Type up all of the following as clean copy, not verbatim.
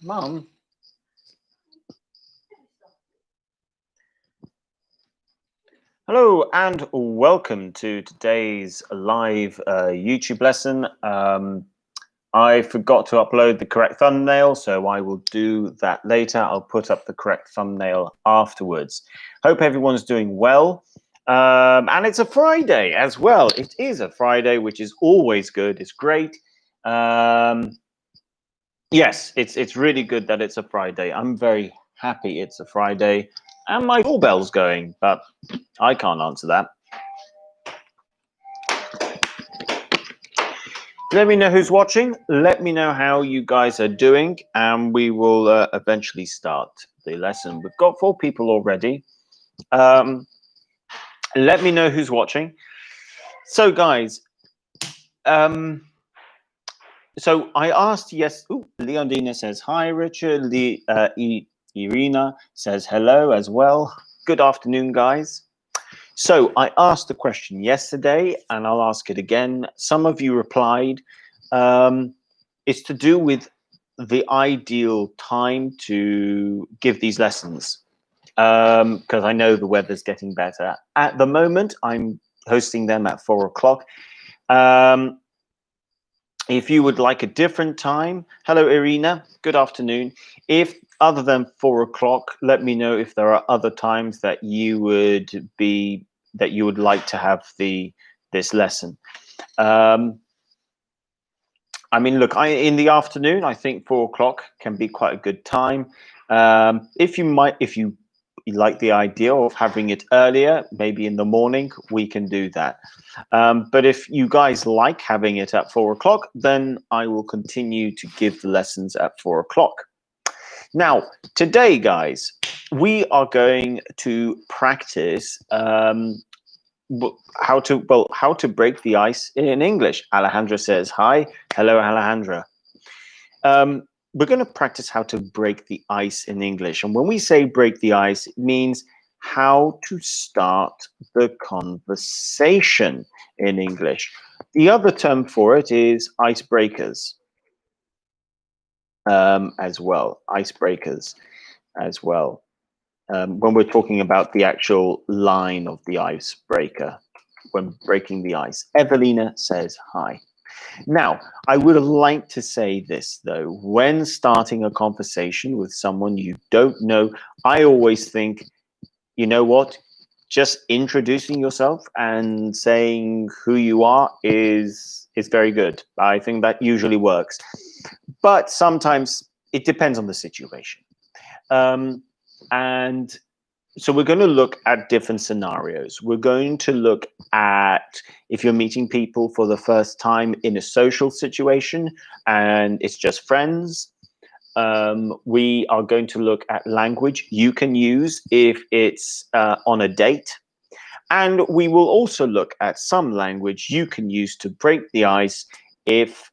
Mum. Hello and welcome to today's live YouTube lesson. I forgot to upload the correct thumbnail, so I will do that later. I'll put up the correct thumbnail afterwards. Hope everyone's doing well. And it's a Friday as well. It is a Friday, which is always good. It's great. Yes, it's really good that it's a Friday. I'm very happy it's a Friday. And my doorbell's going, but I can't answer that. Let me know who's watching. Let me know how you guys are doing, and we will eventually start the lesson. We've got 4 people already. Let me know who's watching. So, guys, so I asked, yes, Leondina says hi, Richard. Irina says hello as well. Good afternoon, guys. So I asked the question yesterday, and I'll ask it again. Some of you replied. It's to do with the ideal time to give these lessons, because I know the weather's getting better. At the moment, I'm hosting them at 4 o'clock. If you would like a different time, hello, Irina. Good afternoon. If other than 4 o'clock, let me know if there are other times that you would like to have this lesson. I mean, look, in the afternoon, I think 4 o'clock can be quite a good time. If you like the idea of having it earlier, maybe in the morning, we can do that. But if you guys like having it at 4 o'clock, then I will continue to give the lessons at 4 o'clock. Now, today, guys, we are going to practice how to break the ice in English. Alejandra says hi. Hello, Alejandra. We're going to practice how to break the ice in English. And when we say break the ice, it means how to start the conversation in English. The other term for it is icebreakers as well. Icebreakers as well. When we're talking about the actual line of the icebreaker, when breaking the ice. Evelina says hi. Now, I would like to say this, though. When starting a conversation with someone you don't know, I always think, you know what? Just introducing yourself and saying who you are is very good. I think that usually works. But sometimes it depends on the situation. And so we're going to look at different scenarios. We're going to look at if you're meeting people for the first time in a social situation and it's just friends. We are going to look at language you can use if it's on a date. And we will also look at some language you can use to break the ice if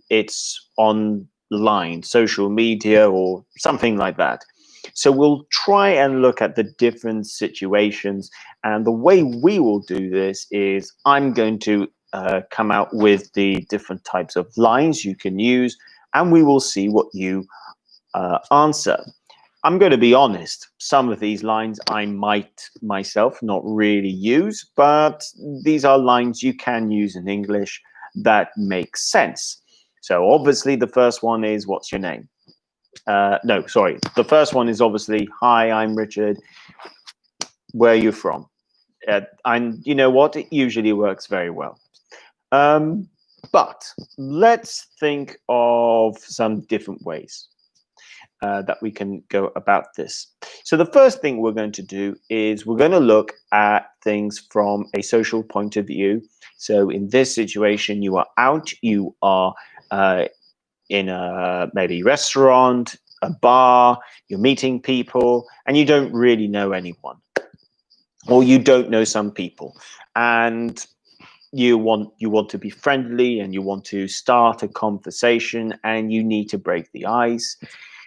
it's online, social media or something like that. So we'll try and look at the different situations. And the way we will do this is I'm going to come out with the different types of lines you can use, and we will see what you answer. I'm going to be honest. Some of these lines I might myself not really use, but these are lines you can use in English that make sense. So obviously the first one is, what's your name? No, sorry. The first one is obviously, hi, I'm Richard. Where are you from? And you know what? It usually works very well. But let's think of some different ways that we can go about this. So the first thing we're going to do is we're going to look at things from a social point of view. So in this situation, you are out, you are in a maybe restaurant, a bar, you're meeting people, and you don't really know anyone, or you don't know some people, and you want to be friendly and you want to start a conversation and you need to break the ice.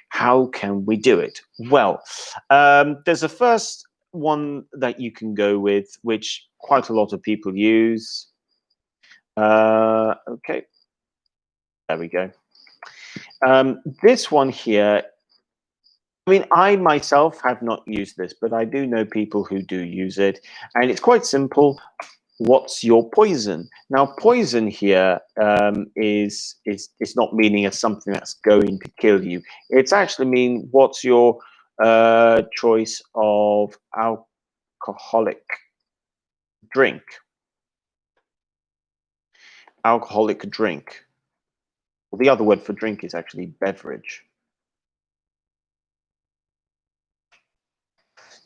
How can we do it? Well, there's a first one that you can go with, which quite a lot of people use. Okay, there we go. This one here, I mean, I myself have not used this, but I do know people who do use it, and it's quite simple. What's your poison? Now, poison here is it's not meaning as something that's going to kill you. It's actually mean what's your choice of alcoholic drink? Alcoholic drink. Well, the other word for drink is actually beverage.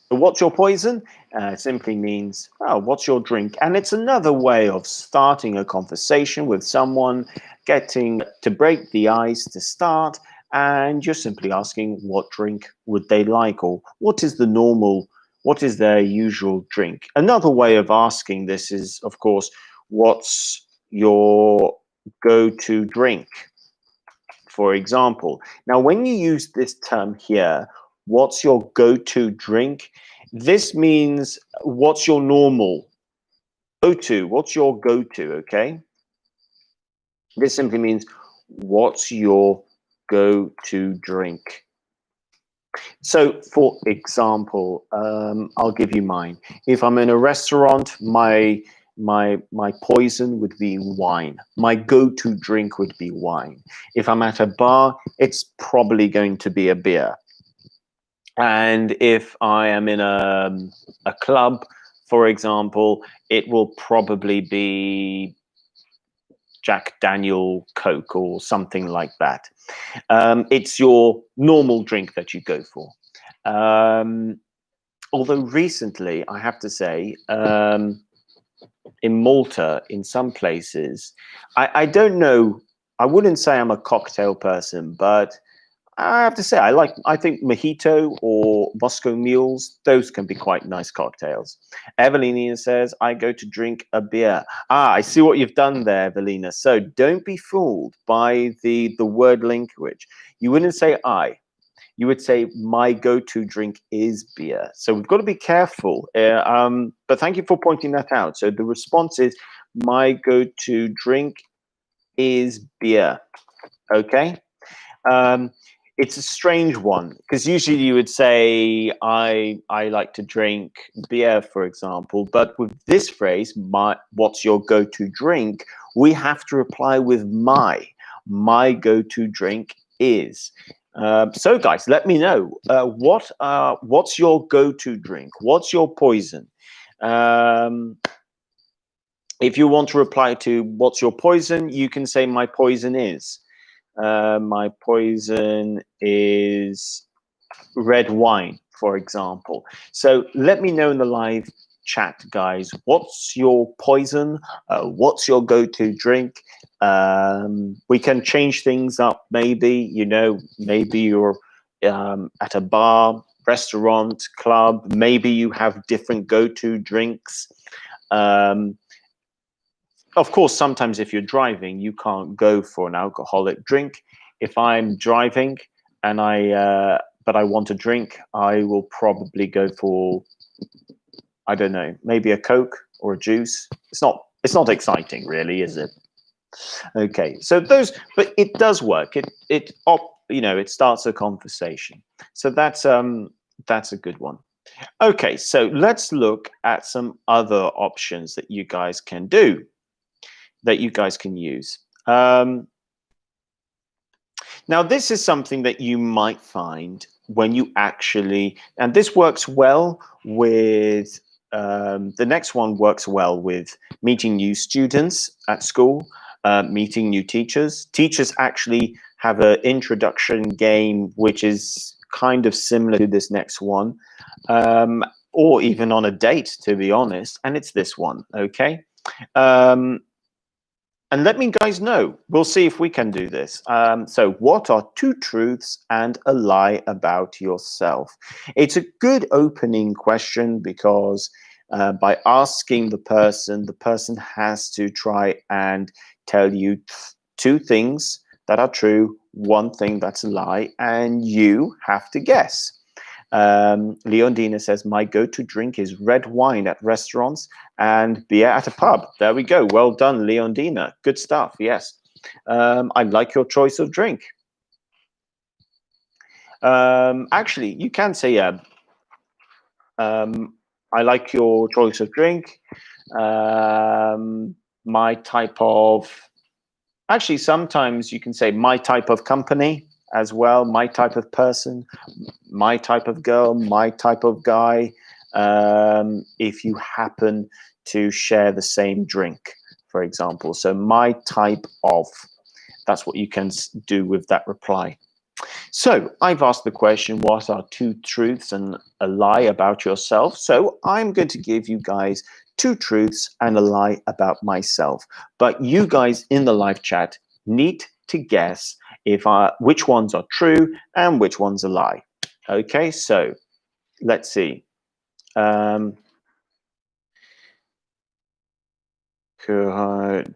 So what's your poison? Simply means, oh, what's your drink? And it's another way of starting a conversation with someone, getting to break the ice to start, and you're simply asking what drink would they like, or what is the normal, what is their usual drink? Another way of asking this is, of course, what's your go-to drink? For example. Now, when you use this term here, what's your go-to drink? This means what's your normal go-to? What's your go-to, okay? This simply means what's your go-to drink? So, for example, I'll give you mine. If I'm in a restaurant, my poison would be wine. My go-to drink would be wine. If I'm at a bar, it's probably going to be a beer. And if I am in a club, for example, it will probably be Jack Daniel Coke or something like that. It's your normal drink that you go for. Although recently, I have to say, in Malta, in some places, I don't know, I wouldn't say I'm a cocktail person, but I have to say, I think mojito or Moscow mules, those can be quite nice cocktails. Evelina says, I go to drink a beer. Ah, I see what you've done there, Evelina. So don't be fooled by the word language. You wouldn't say I. You would say my go-to drink is beer. So we've got to be careful. But thank you for pointing that out. So the response is my go-to drink is beer. Okay. It's a strange one because usually you would say I like to drink beer, for example. But with this phrase, what's your go-to drink? We have to reply with my. My go-to drink is. So, guys, let me know what's your go-to drink? What's your poison? If you want to reply to what's your poison, you can say my poison is. My poison is red wine, for example. So let me know in the live chat, guys, what's your poison? What's your go-to drink? We can change things up, maybe, maybe you're at a bar, restaurant, club, maybe you have different go-to drinks. Of course, sometimes if you're driving, you can't go for an alcoholic drink. If I'm driving and but I want a drink, I will probably go for, I don't know, maybe a Coke or a juice. It's not exciting, really, is it? Okay, so but it does work. It starts a conversation. So that's a good one. Okay, so let's look at some other options that you guys can do, that you guys can use. Now, this is something that you might find when you actually, and this works well with, the next one works well with meeting new students at school, meeting new teachers. Teachers actually have an introduction game, which is kind of similar to this next one, or even on a date, to be honest, and it's this one, okay? And let me guys know. We'll see if we can do this. So what are two truths and a lie about yourself? It's a good opening question because by asking the person has to try and tell you two things that are true, one thing that's a lie, and you have to guess. Leondina says, my go-to drink is red wine at restaurants and beer at a pub. There we go. Well done, Leondina. Good stuff. Yes. I like your choice of drink. Actually, you can say, I like your choice of drink. My type of, actually, sometimes you can say my type of company as well, my type of person, my type of girl, my type of guy, if you happen to share the same drink, for example. So my type of, that's what you can do with that reply. So I've asked the question, what are two truths and a lie about yourself? So I'm going to give you guys two truths and a lie about myself. But you guys in the live chat need to guess if which ones are true and which ones a lie. Okay, so let's see.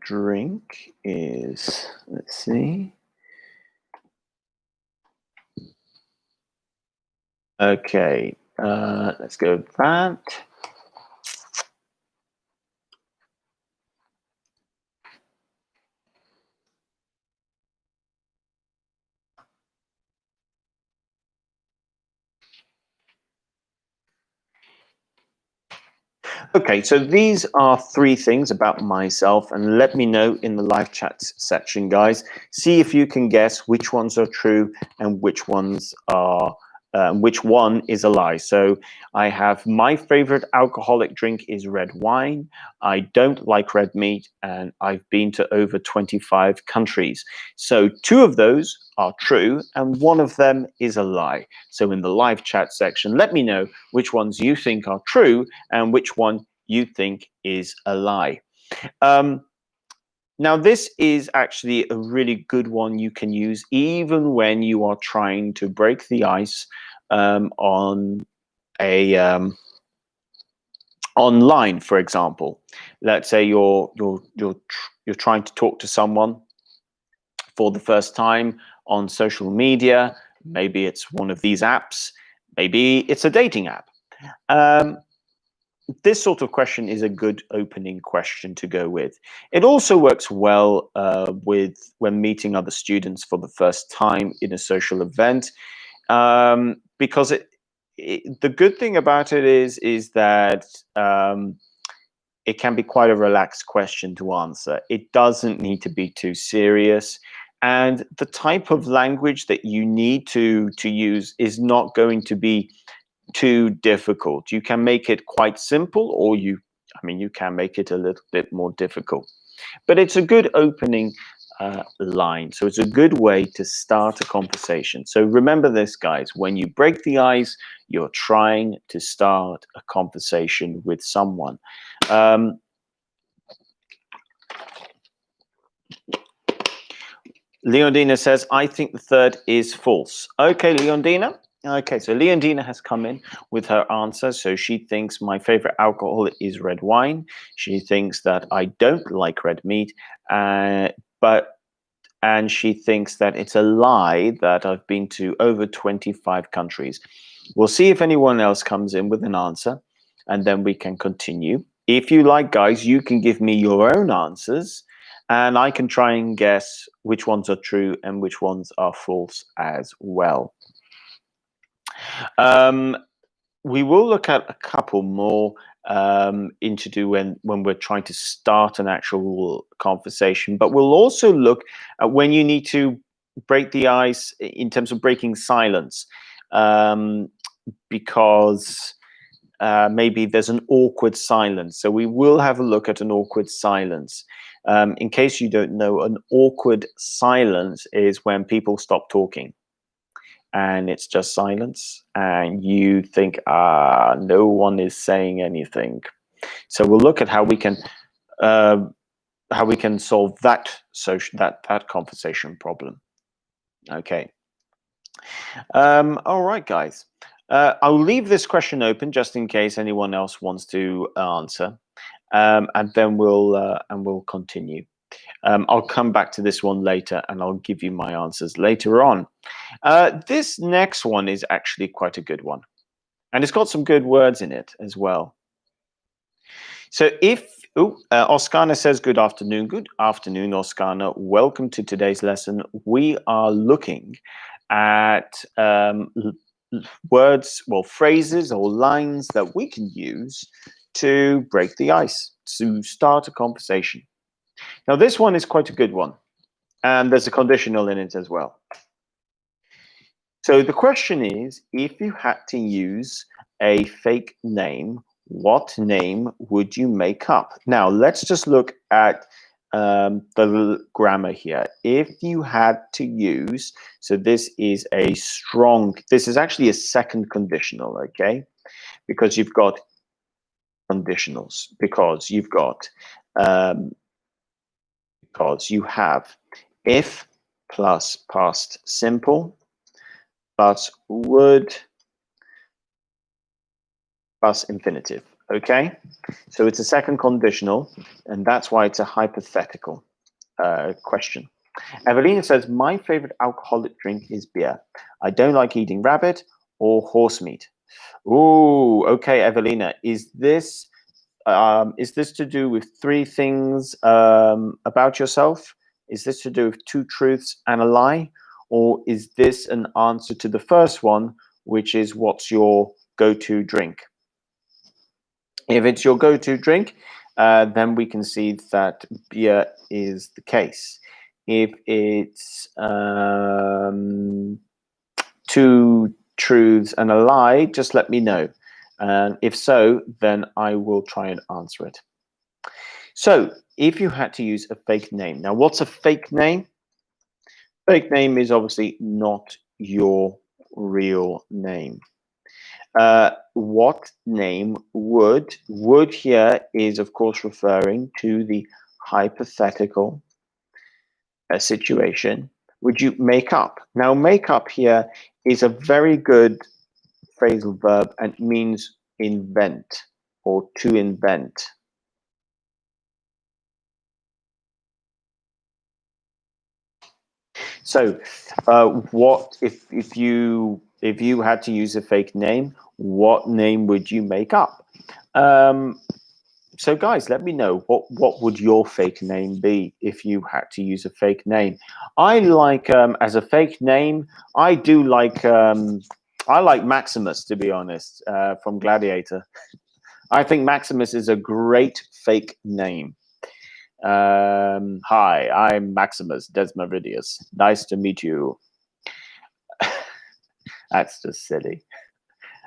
Drink is, let's see. Okay, let's go with that. Okay, so these are three things about myself, and let me know in the live chat section, guys. See if you can guess which ones are true and which ones are, which one is a lie. So I have my favorite alcoholic drink is red wine. I don't like red meat, and I've been to over 25 countries. So two of those are true, and one of them is a lie. So in the live chat section, let me know which ones you think are true and which one you think is a lie. Now, this is actually a really good one you can use even when you are trying to break the ice on a online, for example. Let's say you're trying to talk to someone for the first time on social media. Maybe it's one of these apps. Maybe it's a dating app. This sort of question is a good opening question to go with. It also works well with when meeting other students for the first time in a social event, because the good thing about it is that it can be quite a relaxed question to answer. It doesn't need to be too serious. And the type of language that you need to use is not going to be too difficult. You can make it quite simple, or you can make it a little bit more difficult. But it's a good opening line. So it's a good way to start a conversation. So remember this, guys. When you break the ice, you're trying to start a conversation with someone. Leondina says, I think the third is false. Okay, Leondina. Okay, so Leondina has come in with her answer. So she thinks my favorite alcohol is red wine. She thinks that I don't like red meat, and she thinks that it's a lie that I've been to over 25 countries. We'll see if anyone else comes in with an answer, and then we can continue. If you like, guys, you can give me your own answers, and I can try and guess which ones are true and which ones are false as well. We will look at a couple more into do when we're trying to start an actual conversation, but we'll also look at when you need to break the ice in terms of breaking silence, because maybe there's an awkward silence. So we will have a look at an awkward silence. In case you don't know, an awkward silence is when people stop talking and it's just silence, and you think, no one is saying anything. So we'll look at how we can solve that conversation problem. Okay. All right, guys. I'll leave this question open just in case anyone else wants to answer, and then we'll continue. I'll come back to this one later, and I'll give you my answers later on. This next one is actually quite a good one, and it's got some good words in it as well. So Oskana says, good afternoon. Good afternoon, Oskana. Welcome to today's lesson. We are looking at words, well, phrases or lines that we can use to break the ice, to start a conversation. Now, this one is quite a good one, and there's a conditional in it as well. So the question is, if you had to use a fake name, what name would you make up? Now, let's just look at the grammar here. If you had to use, so this is this is actually a second conditional, okay? Because you've got conditionals, because you have if plus past simple plus would plus infinitive. Okay, so it's a second conditional, and that's why it's a hypothetical question. Evelina says, my favorite alcoholic drink is beer. I don't like eating rabbit or horse meat. Ooh, okay, Evelina, is this to do with three things about yourself? Is this to do with two truths and a lie? Or is this an answer to the first one, which is what's your go-to drink? If it's your go-to drink, then we can see that beer is the case. If it's two truths and a lie, just let me know. And if so, then I will try and answer it. So if you had to use a fake name. Now, what's a fake name? Fake name is obviously not your real name. What name would here is, of course, referring to the hypothetical situation. Would you make up? Now, make up here is a very good phrasal verb and means invent or to invent. So, what if you had to use a fake name? What name would you make up? So, guys, let me know what would your fake name be if you had to use a fake name. I like as a fake name. I do like I like Maximus, to be honest, from Gladiator. I think Maximus is a great fake name. Hi, I'm Maximus Desmaridius. Nice to meet you. That's just silly.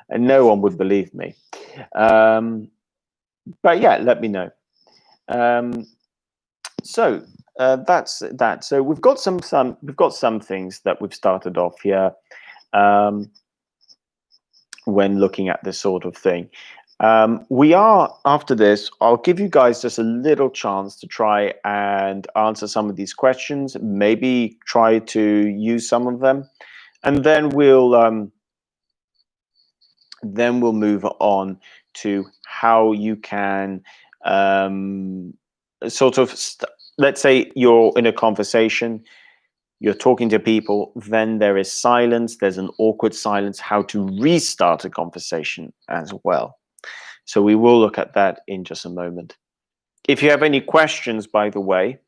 And no one would believe me. But yeah, let me know. So that's that. So we've got some things that we've started off here when looking at this sort of thing. We are, after this, I'll give you guys just a little chance to try and answer some of these questions, maybe try to use some of them, and then we'll move on to how you can sort of, let's say you're in a conversation, you're talking to people, then there is silence, there's an awkward silence, how to restart a conversation as well. So we will look at that in just a moment. If you have any questions, by the way,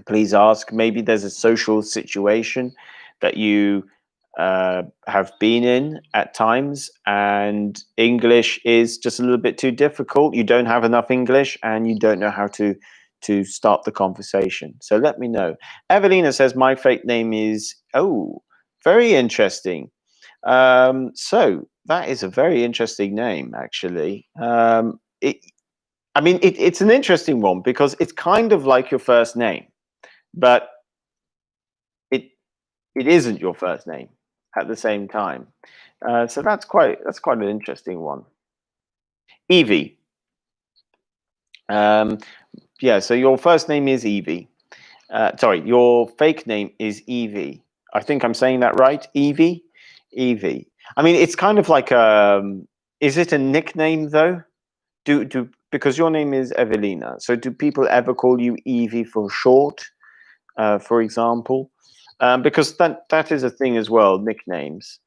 please ask. Maybe there's a social situation that you have been in at times and English is just a little bit too difficult. You don't have enough English and you don't know how to start the conversation. So let me know. Evelina says, my fake name is, oh, very interesting. So that is a very interesting name, actually. It's an interesting one because it's kind of like your first name, but it isn't your first name at the same time. So that's quite an interesting one. Evie. Yeah, so your first name is Evie. Sorry, your fake name is Evie. I think I'm saying that right, Evie? Evie. I mean, it's kind of like is it a nickname though? Because your name is Evelina. So do people ever call you Evie for short, for example? Because that is a thing as well, nicknames.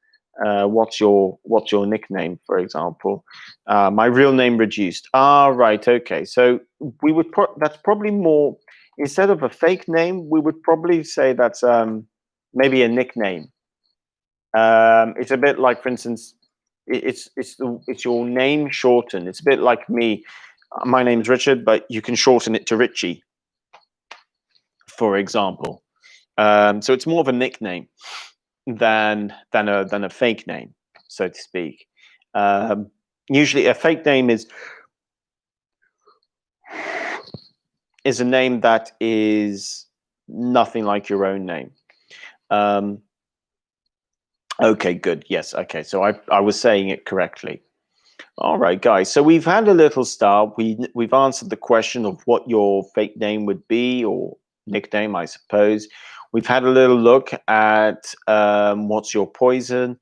What's your nickname, for example? My real name reduced. Ah, right, okay. So we would that's probably more, instead of a fake name, we would probably say that's maybe a nickname. It's a bit like, for instance, it's your name shortened. It's a bit like me. My name's Richard, but you can shorten it to Richie, for example. So it's more of a nickname than a fake name, so to speak. Usually, a fake name is a name that is nothing like your own name. Okay, good. Yes. Okay. So I was saying it correctly. All right, guys. So we've had a little start. We've answered the question of what your fake name would be, or nickname, I suppose. We've had a little look at what's your poison.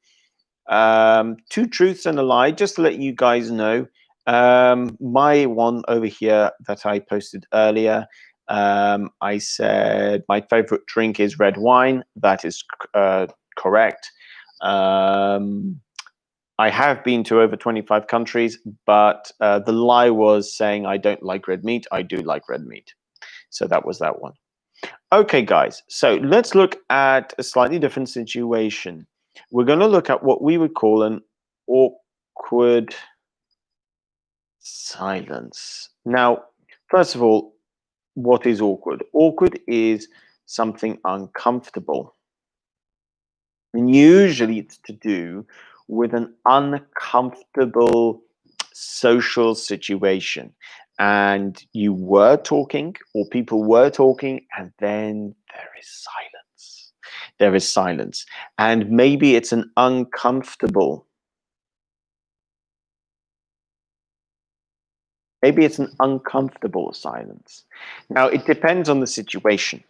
Two truths and a lie. Just to let you guys know, my one over here that I posted earlier. I said my favorite drink is red wine. That is correct. I have been to over 25 countries, but the lie was saying I don't like red meat. I do like red meat. So that was that one. Okay, guys. So let's look at a slightly different situation. We're going to look at what we would call an awkward silence. Now, first of all, what is awkward? Awkward is something uncomfortable. And usually it's to do with an uncomfortable social situation. And you were talking, or people were talking, and then there is silence. There is silence. And maybe it's an uncomfortable. Maybe it's an uncomfortable silence. Now, it depends on the situation.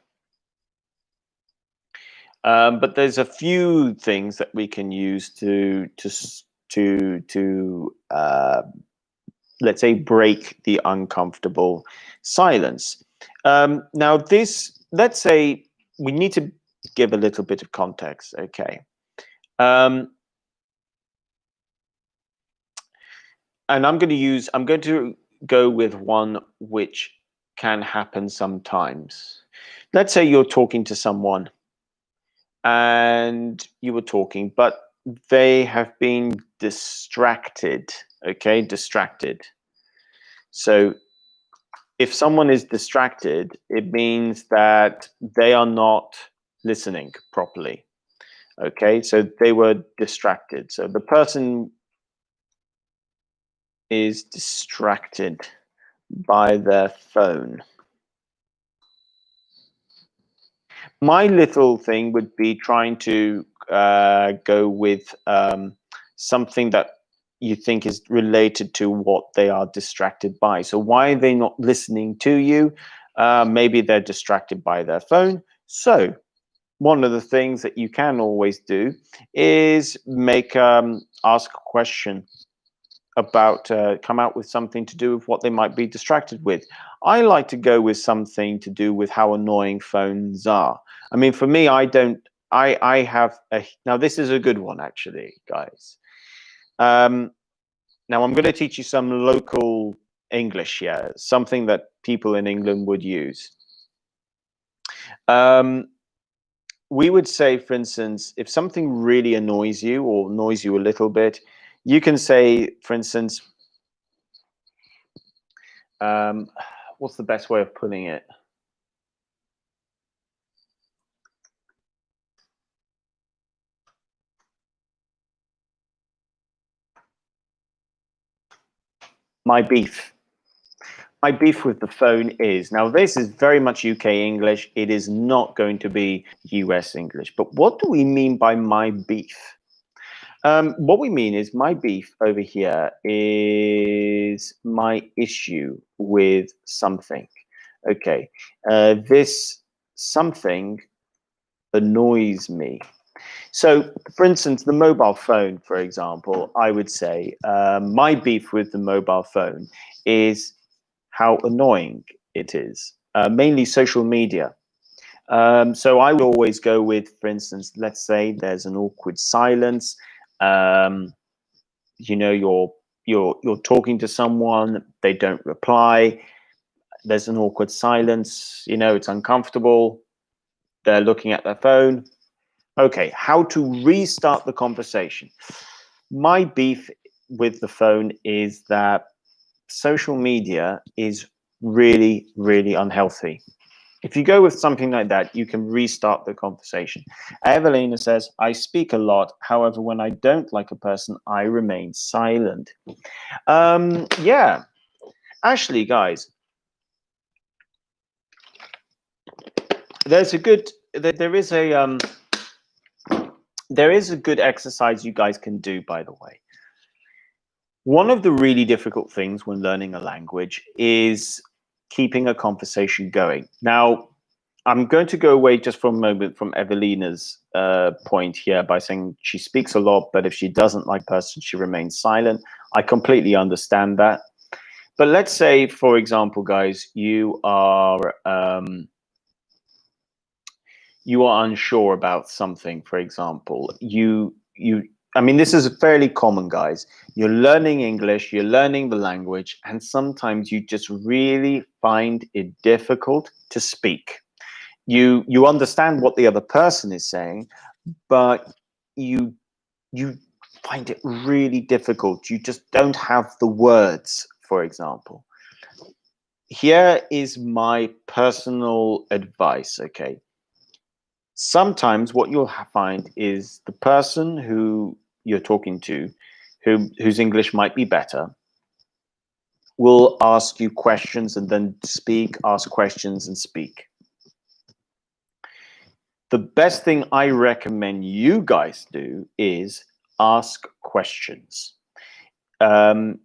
But there's a few things that we can use to let's say break the uncomfortable silence. Now, let's say we need to give a little bit of context. Okay, and I'm going to go with one which can happen sometimes. Let's say you're talking to someone and you were talking, but they have been distracted. Okay, distracted. So if someone is distracted, it means that they are not listening properly. Okay, so they were distracted. So the person is distracted by their phone. My little thing would be trying to go with something that you think is related to what they are distracted by. So why are they not listening to you? Maybe they're distracted by their phone. So one of the things that you can always do is ask a question about, come out with something to do with what they might be distracted with. I like to go with something to do with how annoying phones are. I mean, for me, I have now this is a good one actually, guys. Now I'm going to teach you some local English here, something that people in England would use. We would say, for instance, if something really annoys you or annoys you a little bit, you can say, for instance, what's the best way of putting it? My beef. My beef with the phone is, now this is very much UK English. It is not going to be US English. But what do we mean by my beef? What we mean is my beef over here is my issue with something. Okay, this something annoys me. So, for instance, the mobile phone, for example, I would say my beef with the mobile phone is how annoying it is, mainly social media. So I would always go with, for instance, let's say there's an awkward silence. You know, you're talking to someone, they don't reply. There's an awkward silence. You know, it's uncomfortable. They're looking at their phone. Okay, how to restart the conversation. My beef with the phone is that social media is really, really unhealthy. If you go with something like that, you can restart the conversation. Evelina says, I speak a lot. However, when I don't like a person, I remain silent. Yeah, actually, guys, there's a good, there is a good exercise you guys can do, by the way. One of the really difficult things when learning a language is keeping a conversation going. Now, I'm going to go away just for a moment from Evelina's point here by saying she speaks a lot, but if she doesn't like a person, she remains silent. I completely understand that. But let's say, for example, guys, you are unsure about something. For example, I mean, this is fairly common, guys. You're learning English, you're learning the language, and sometimes you just really find it difficult to speak. You understand what the other person is saying, but you you find it really difficult. You just don't have the words, for example. Here is my personal advice, okay? Sometimes what you'll find is the person who you're talking to, whose English might be better, will ask you questions and then speak, ask questions and speak. The best thing I recommend you guys do is ask questions. Um,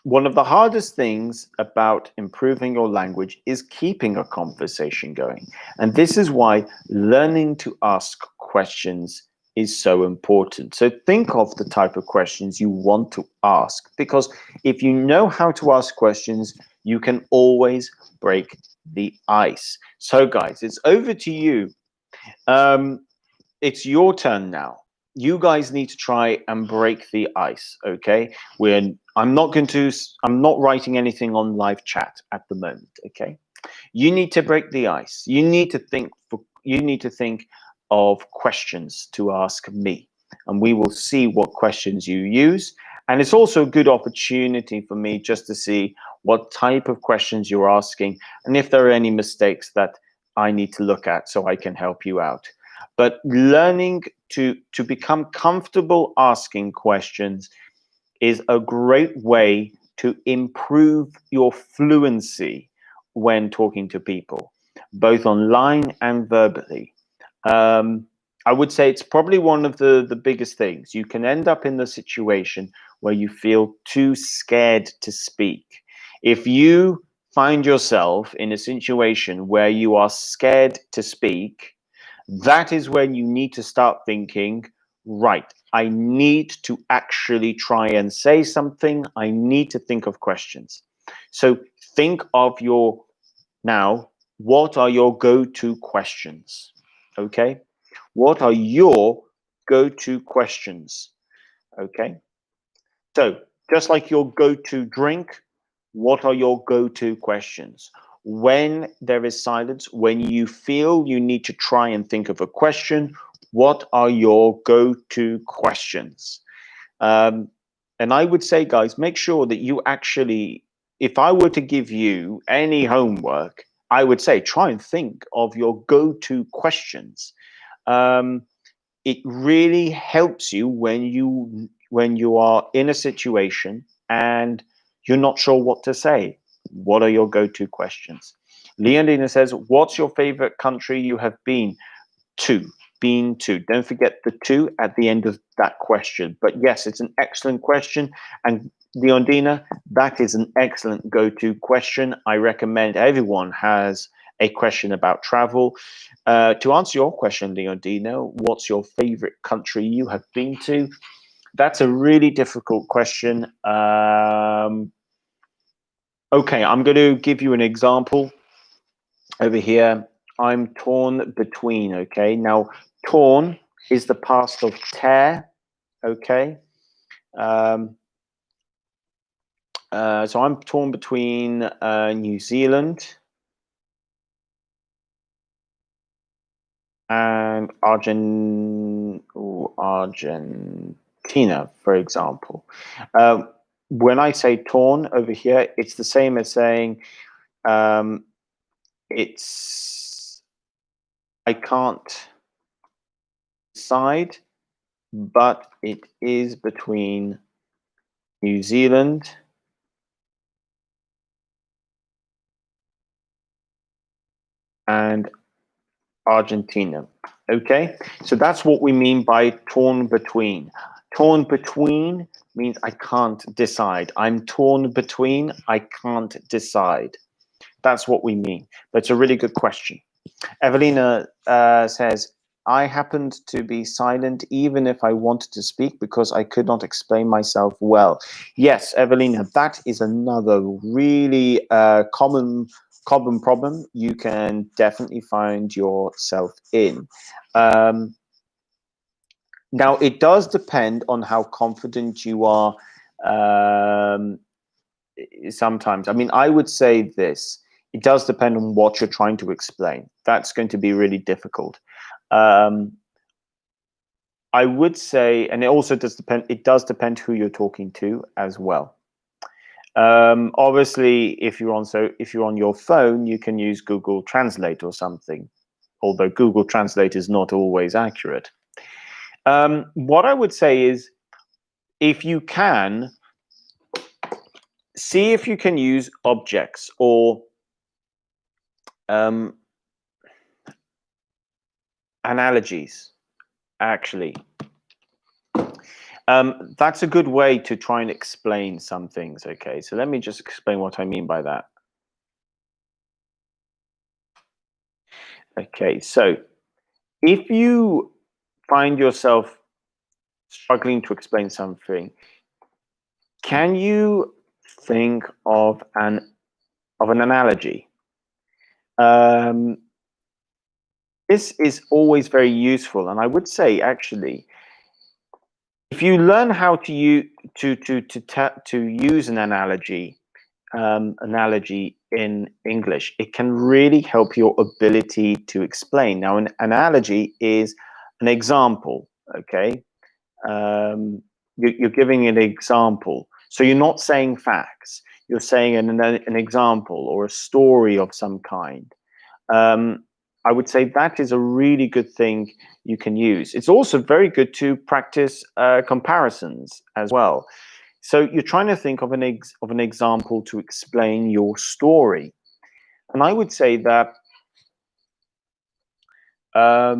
One of the hardest things about improving your language is keeping a conversation going. And this is why learning to ask questions is so important. So think of the type of questions you want to ask, because if you know how to ask questions, you can always break the ice. So guys, it's over to you. Um, it's your turn now. You guys need to try and break the ice, okay? I'm not writing anything on live chat at the moment, okay? You need to break the ice. You need to think of questions to ask me, and we will see what questions you use. And it's also a good opportunity for me just to see what type of questions you're asking and if there are any mistakes that I need to look at so I can help you out. But learning to become comfortable asking questions is a great way to improve your fluency when talking to people, both online and verbally. Um, I would say it's probably one of the biggest things. You can end up in the situation where you feel too scared to speak. If you find yourself in a situation where you are scared to speak, that is when you need to start thinking, right, I need to actually try and say something. I need to think of questions. So think of now, what are your go-to questions? Okay. What are your go-to questions? Okay. So just like your go-to drink, what are your go-to questions? When there is silence, when you feel you need to try and think of a question, what are your go-to questions? Um, and I would say, guys, make sure that you actually, if I were to give you any homework, I would say try and think of your go-to questions. Um, it really helps you when you are in a situation and you're not sure what to say. What are your go-to questions? Leondina says, what's your favorite country you have to been to? Don't forget the to at the end of that question. But yes, it's an excellent question. And Leondina, that is an excellent go-to question. I recommend everyone has a question about travel. To answer your question, Leondina, what's your favorite country you have been to? That's a really difficult question. Okay, I'm going to give you an example over here. I'm torn between, okay? Now, torn is the past of tear, okay? Um, so I'm torn between New Zealand and Argentina. Argentina, for example. When I say torn over here, it's the same as saying it's I can't decide, but it is between New Zealand and Argentina. Okay, so that's what we mean by torn between. Torn between means I can't decide. I'm torn between, I can't decide. That's what we mean. But it's a really good question. Evelina says, I happened to be silent even if I wanted to speak because I could not explain myself well. Yes, Evelina, that is another really common problem you can definitely find yourself in. Now, it does depend on how confident you are sometimes. I mean, I would say this. It does depend on what you're trying to explain. That's going to be really difficult. I would say, and it does depend who you're talking to as well. Obviously, if you're on your phone, you can use Google Translate or something, although Google Translate is not always accurate. What I would say is, if you can, see if you can use objects or analogies, actually. That's a good way to try and explain some things, okay? So let me just explain what I mean by that. Okay, so if you find yourself struggling to explain something, can you think of an analogy? This is always very useful, and I would say actually, if you learn how to use an analogy in English, it can really help your ability to explain. Now, an analogy is an example. Okay, you're giving an example, so you're not saying facts. You're saying an example or a story of some kind. I would say that is a really good thing you can use. It's also very good to practice comparisons as well. So you're trying to think of an example to explain your story, and I would say that a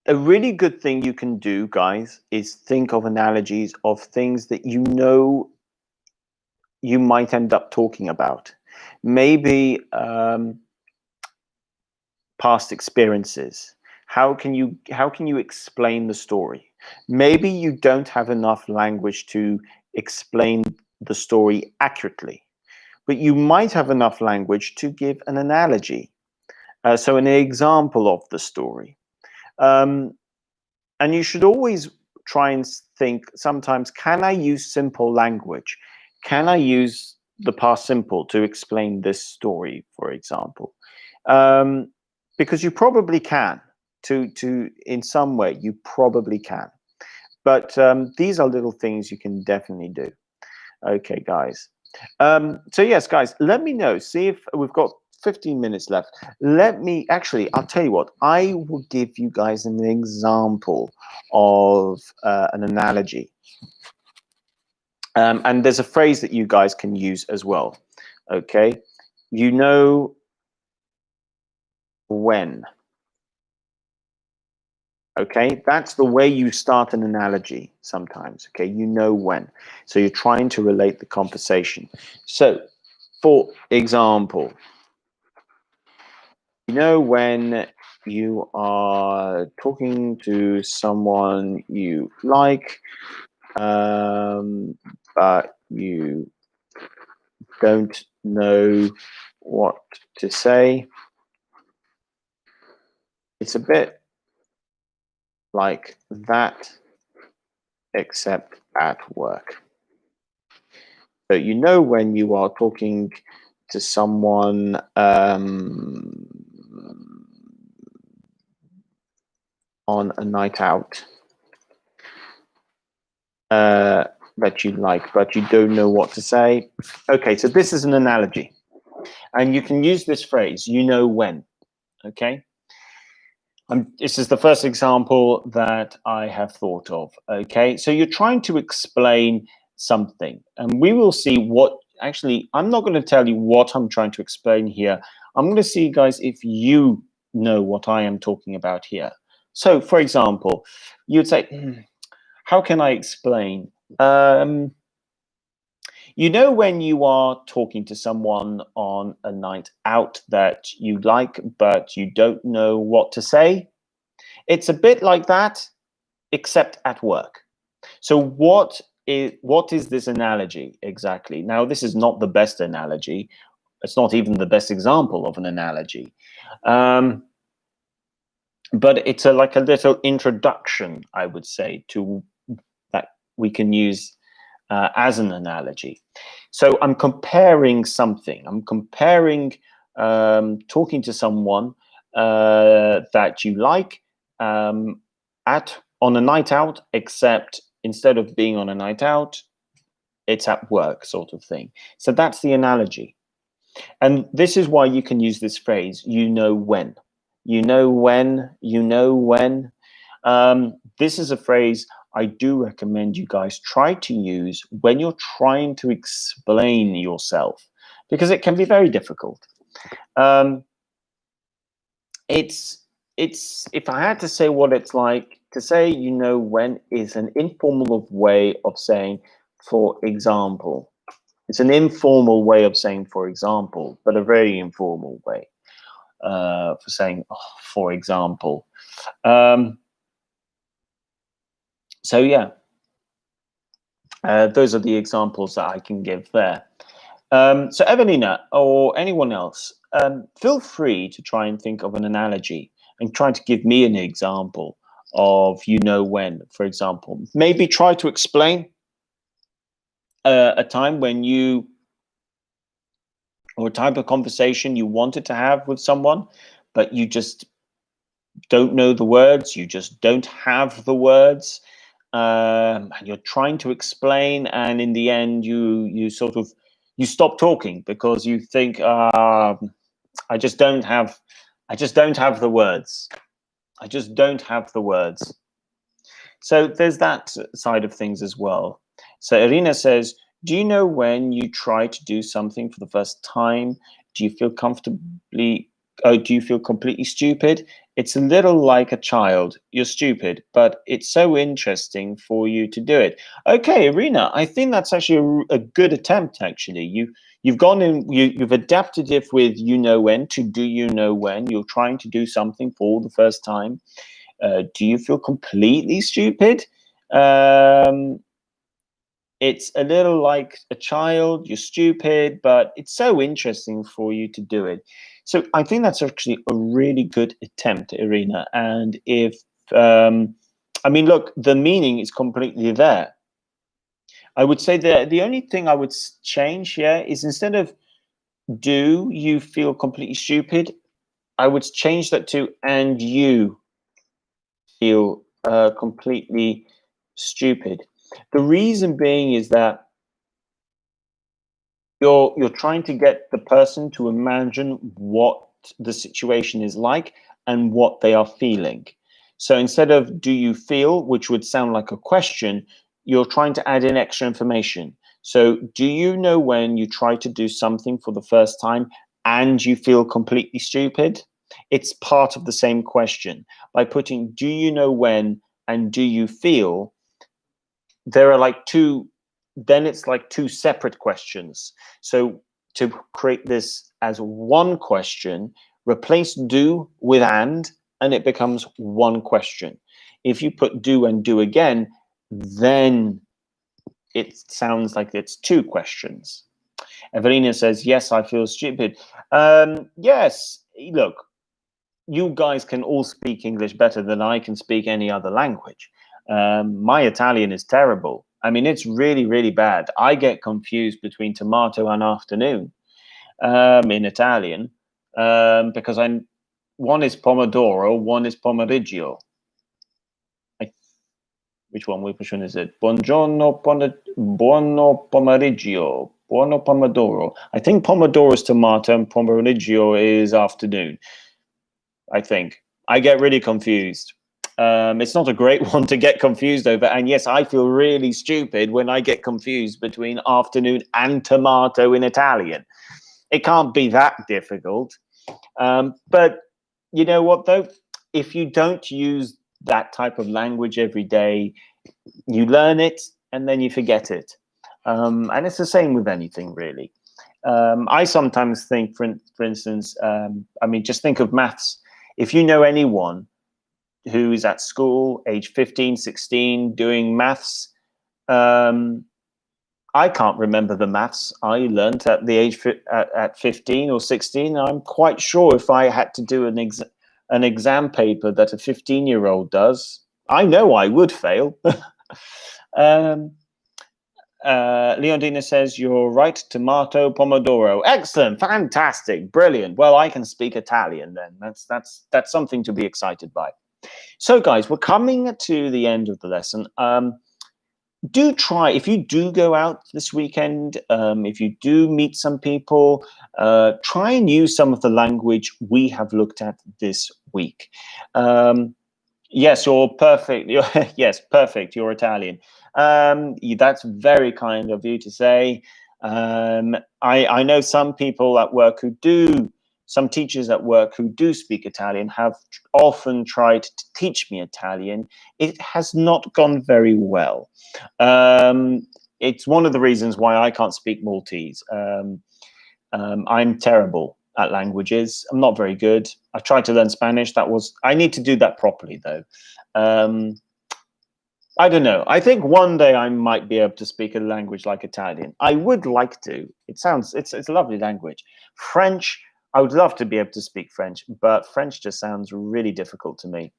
really good thing you can do, guys, is think of analogies of things that you know you might end up talking about. Maybe past experiences. How can you explain the story? Maybe you don't have enough language to explain the story accurately, but you might have enough language to give an analogy, so an example of the story. And you should always try and think sometimes, can I use simple language? Can I use the past simple to explain this story, for example? Because you probably can, in some way, you probably can. But these are little things you can definitely do. Okay, guys. So yes, guys, let me know. See if we've got 15 minutes left. I'll tell you what, I will give you guys an example of an analogy. And there's a phrase that you guys can use as well. Okay, you know when. Okay, that's the way you start an analogy sometimes. Okay, you know when. So you're trying to relate the conversation. So, for example, you know when you are talking to someone you like, but you don't know what to say. It's a bit like that, except at work. So you know when you are talking to someone on a night out that you like, but you don't know what to say. Okay, so this is an analogy. And you can use this phrase, you know when, okay? This is the first example that I have thought of, okay? So you're trying to explain something, and we will see what, actually, I'm not going to tell you what I'm trying to explain here. I'm going to see, guys, if you know what I am talking about here. So, for example, you'd say, how can I explain? You know, when you are talking to someone on a night out that you like, but you don't know what to say? It's a bit like that, except at work. So what is this analogy exactly? Now, this is not the best analogy. It's not even the best example of an analogy. But it's like a little introduction, I would say, to that we can use as an analogy. So I'm comparing something. I'm comparing talking to someone that you like on a night out, except instead of being on a night out, it's at work, sort of thing. So that's the analogy. And this is why you can use this phrase, you know when. You know when, you know when. This is a phrase I do recommend you guys try to use when you're trying to explain yourself, because it can be very difficult. It's if I had to say what it's like to say, you know when, is an informal way of saying, for example. It's an informal way of saying, for example, but a very informal way for saying, oh, for example. So yeah, those are the examples that I can give there. So Evelina or anyone else, feel free to try and think of an analogy and try to give me an example of you know when, for example. Maybe try to explain a time when you, or a type of conversation you wanted to have with someone, but you just don't know the words, you just don't have the words, and you're trying to explain, and in the end you sort of you stop talking because you think, I just don't have the words. I just don't have the words. So there's that side of things as well. So Irina says, do you know when you try to do something for the first time, do you feel comfortably, do you feel completely stupid? It's a little like a child. You're stupid, but it's so interesting for you to do it. Okay, Irina, I think that's actually a good attempt, actually. You've gone in, you've adapted it with you know when to do you know when. You're trying to do something for the first time. Do you feel completely stupid? It's a little like a child, you're stupid, but it's so interesting for you to do it. So I think that's actually a really good attempt, Irina. And if, I mean, look, the meaning is completely there. I would say that the only thing I would change here is, instead of do you feel completely stupid, I would change that to and you feel completely stupid. The reason being is that you're trying to get the person to imagine what the situation is like and what they are feeling. So instead of do you feel, which would sound like a question, you're trying to add in extra information. So do you know when you try to do something for the first time and you feel completely stupid? It's part of the same question. By putting do you know when and do you feel, there are like two, then it's like two separate questions. So to create this as one question, replace do with and it becomes one question. If you put do and do again, then it sounds like it's two questions. Evelina says, yes, I feel stupid. Yes, look, you guys can all speak English better than I can speak any other language. My Italian is terrible. I mean, it's really, really bad. I get confused between tomato and afternoon in Italian because one is pomodoro, one is pomeriggio. Which one? Which one is it? Buongiorno, buono pomeriggio, buono pomodoro. I think pomodoro is tomato and pomeriggio is afternoon. I think. I get really confused. It's not a great one to get confused over. And yes, I feel really stupid when I get confused between afternoon and tomato in Italian. It can't be that difficult. But you know what, though? If you don't use that type of language every day, you learn it and then you forget it. And it's the same with anything, really. I sometimes think, for instance, I mean, just think of maths. If you know anyone who is at school, age 15, 16, doing maths, I can't remember the maths I learned at the age at 15 or 16. I'm quite sure if I had to do an exam paper that a 15-year-old does, I know I would fail. Leondina says, you're right, tomato, pomodoro. Excellent, fantastic, brilliant. Well, I can speak Italian then. That's something to be excited by. So, guys, we're coming to the end of the lesson. Do try, if you do go out this weekend, if you do meet some people, try and use some of the language we have looked at this week. Yes, you're perfect. Yes, perfect. You're Italian. That's very kind of you to say. I know some people at work who do, some teachers at work who do speak Italian have often tried to teach me Italian. It has not gone very well. It's one of the reasons why I can't speak Maltese. I'm terrible at languages. I'm not very good. I tried to learn Spanish. I need to do that properly, though. I don't know. I think one day I might be able to speak a language like Italian. I would like to. It's a lovely language. French, I would love to be able to speak French, but French just sounds really difficult to me.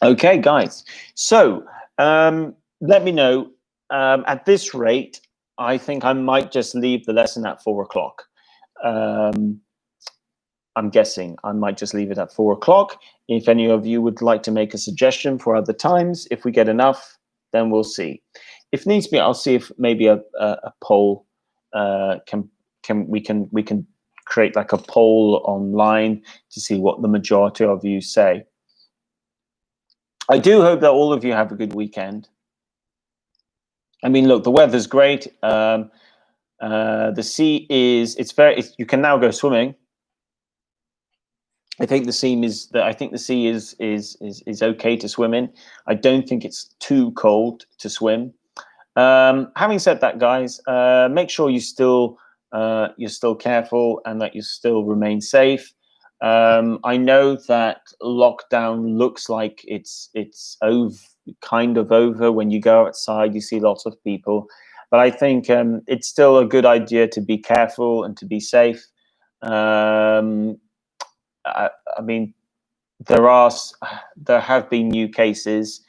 Okay, guys. So let me know. At this rate, I think I might just leave the lesson at 4 o'clock. I'm guessing I might just leave it at 4 o'clock. If any of you would like to make a suggestion for other times, if we get enough, then we'll see. If needs be, I'll see if maybe a poll we can create like a poll online to see what the majority of you say. I do hope that all of you have a good weekend. I mean, look, the weather's great. The sea is you can now go swimming. I think the sea is okay to swim in. I don't think it's too cold to swim. Having said that, guys, make sure you're still careful and that you still remain safe. I know that lockdown looks like it's kind of over. When you go outside, you see lots of people, but I think it's still a good idea to be careful and to be safe. I mean, there have been new cases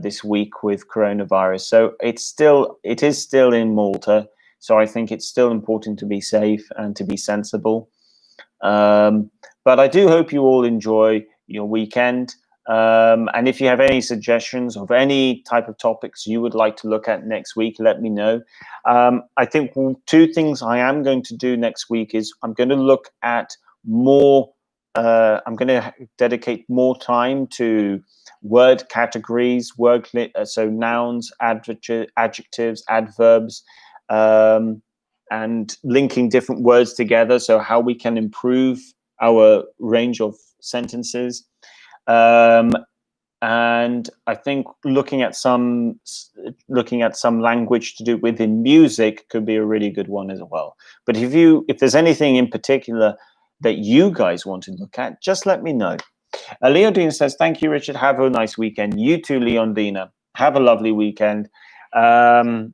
this week with coronavirus, so it is still in Malta. So I think it's still important to be safe and to be sensible. But I do hope you all enjoy your weekend. And if you have any suggestions of any type of topics you would like to look at next week, let me know. I think two things I am going to do next week is I'm going to look at more. I'm going to dedicate more time to word categories, so nouns, adjectives, adverbs, and linking different words together. So how we can improve our range of sentences. And I think looking at some language to do within music could be a really good one as well. But if there's anything in particular that you guys want to look at, just let me know. Leondina says, thank you, Richard. Have a nice weekend. You too, Leondina. Have a lovely weekend. And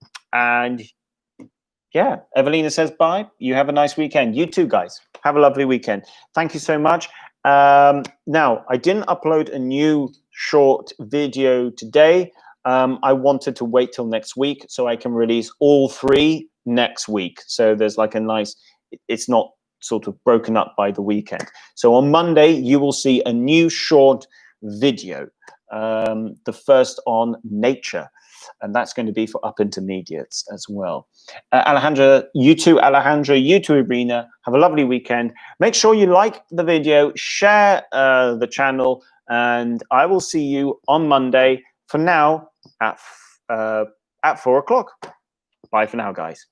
yeah, Evelina says, bye. You have a nice weekend. You too, guys. Have a lovely weekend. Thank you so much. Now, I didn't upload a new short video today. I wanted to wait till next week so I can release all 3 next week. So there's like a nice, it's not sort of broken up by the weekend. So on Monday, you will see a new short video. the first on nature, and that's going to be for up intermediates as well. Alejandra, you too, Irina, have a lovely weekend. Make sure you like the video, share the channel, and I will see you on Monday. For now, at 4 o'clock. Bye for now, guys.